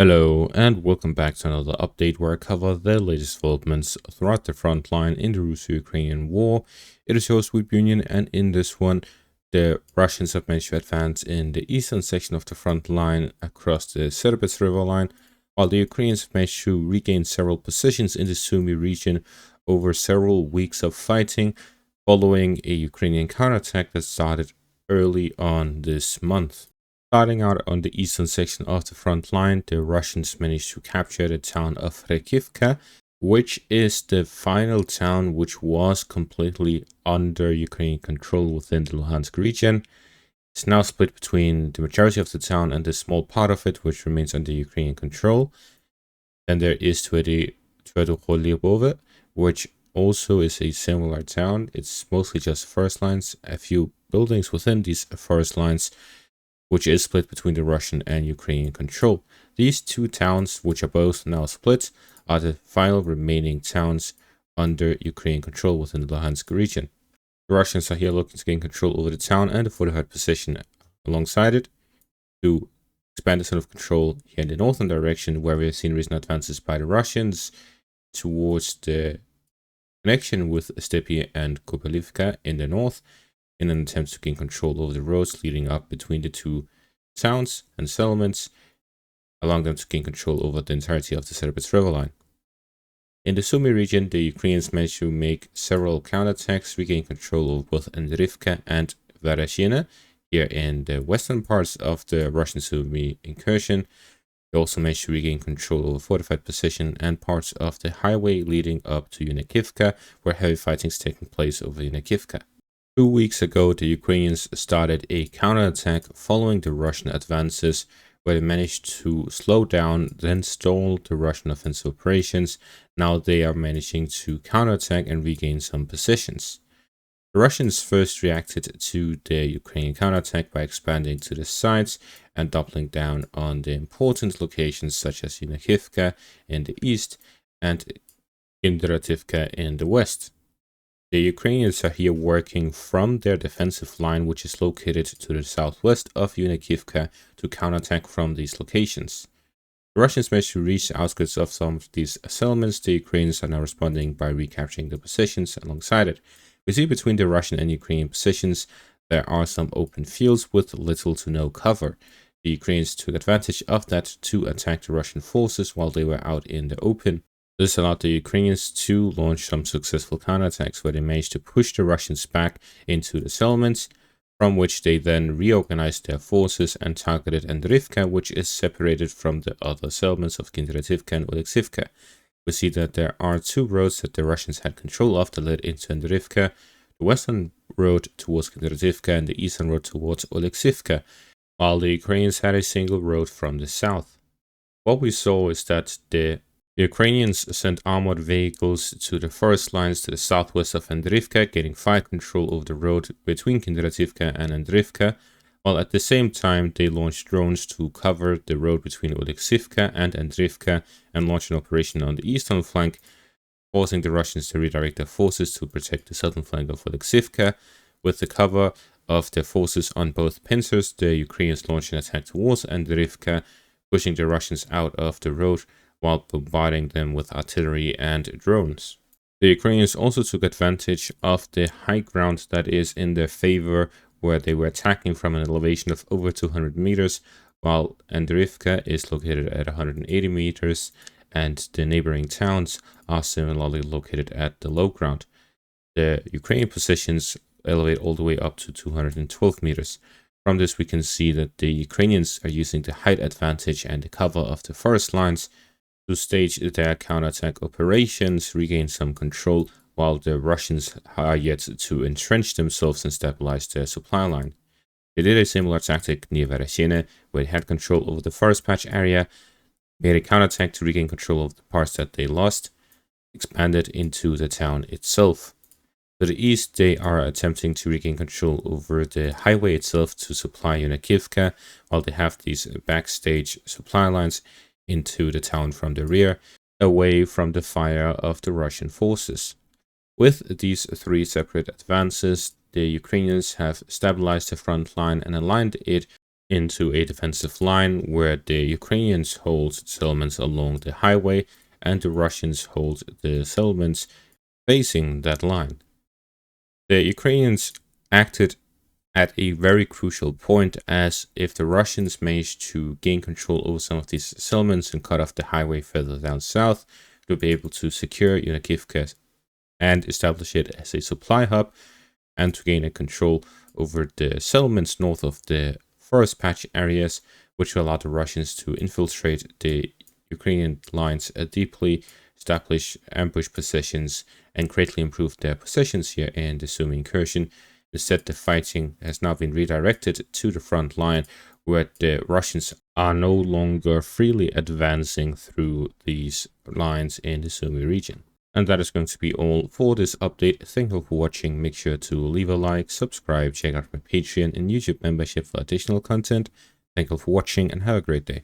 Hello and welcome back to another update where I cover the latest developments throughout the front line in the Russo-Ukrainian war. It is your host Union, and in this one the Russians have managed to advance in the eastern section of the front line across the Serbets river line, while the Ukrainians have managed to regain several positions in the Sumy region over several weeks of fighting following a Ukrainian counterattack that started early on this month. Starting out on the eastern section of the front line, the Russians managed to capture the town of Recapture, which is the final town which was completely under Ukrainian control within the Luhansk region. It's now split between the majority of the town and the small part of it which remains under Ukrainian control. Then there is Tverdoholibove, which also is a similar town. It's mostly just first lines, a few buildings within these first lines, which is split between the Russian and Ukrainian control. These two towns, which are both now split, are the final remaining towns under Ukrainian control within the Luhansk region. The Russians are here looking to gain control over the town and the fortified position alongside it to expand the zone of control here in the northern direction, where we have seen recent advances by the Russians towards the connection with Stepy and Kopelivka in the north, in an attempt to gain control over the roads leading up between the two towns and settlements, allowing them to gain control over the entirety of the Serbets river line. In the Sumy region, the Ukrainians managed to make several counterattacks, regain control of both Andrivka and Vereshina here in the western parts of the Russian Sumy incursion. They also managed to regain control over fortified position and parts of the highway leading up to Unakivka, where heavy fighting is taking place over Unakivka. 2 weeks ago, the Ukrainians started a counterattack following the Russian advances, where they managed to slow down, then stall the Russian offensive operations. Now they are managing to counterattack and regain some positions. The Russians first reacted to the Ukrainian counterattack by expanding to the sides and doubling down on the important locations such as Unakivka in the east and Kindrativka in the west. The Ukrainians are here working from their defensive line, which is located to the southwest of Unakivka, to counterattack from these locations. The Russians managed to reach the outskirts of some of these settlements. The Ukrainians are now responding by recapturing the positions alongside it. We see between the Russian and Ukrainian positions there are some open fields with little to no cover. The Ukrainians took advantage of that to attack the Russian forces while they were out in the open. This allowed the Ukrainians to launch some successful counterattacks where they managed to push the Russians back into the settlements, from which they then reorganized their forces and targeted Andrivka, which is separated from the other settlements of Kindrativka and Oleksivka. We see that there are two roads that the Russians had control of that led into Andrivka, the western road towards Kindrativka and the eastern road towards Oleksivka, while the Ukrainians had a single road from the south. What we saw is that the Ukrainians sent armored vehicles to the forest lines to the southwest of Andrivka, getting fire control over the road between Kindrativka and Andrivka, while at the same time they launched drones to cover the road between Oleksivka and Andrivka and launch an operation on the eastern flank, forcing the Russians to redirect their forces to protect the southern flank of Oleksivka. With the cover of their forces on both pincers, the Ukrainians launched an attack towards Andrivka, pushing the Russians out of the road while bombarding them with artillery and drones. The Ukrainians also took advantage of the high ground that is in their favor, where they were attacking from an elevation of over 200 meters, while Andrivka is located at 180 meters, and the neighboring towns are similarly located at the low ground. The Ukrainian positions elevate all the way up to 212 meters. From this, we can see that the Ukrainians are using the height advantage and the cover of the forest lines to stage their counterattack operations, regain some control, while the Russians are yet to entrench themselves and stabilize their supply line. They did a similar tactic near Vereshina, where they had control over the forest patch area, made a counterattack to regain control of the parts that they lost, expanded into the town itself. To the east, they are attempting to regain control over the highway itself to supply Unakivka, while they have these backstage supply lines into the town from the rear, away from the fire of the Russian forces. With these three separate advances, the Ukrainians have stabilized the front line and aligned it into a defensive line where the Ukrainians hold settlements along the highway and the Russians hold the settlements facing that line. The Ukrainians acted at a very crucial point, as if the Russians managed to gain control over some of these settlements and cut off the highway further down south, to be able to secure Unakivka and establish it as a supply hub, and to gain a control over the settlements north of the forest patch areas, which will allow the Russians to infiltrate the Ukrainian lines deeply, establish ambush positions, and greatly improve their positions here in the Sumy incursion. Instead, the fighting has now been redirected to the front line, where the Russians are no longer freely advancing through these lines in the Sumy region. And that is going to be all for this update. Thank you for watching. Make sure to leave a like, subscribe, check out my Patreon and YouTube membership for additional content. Thank you for watching and have a great day.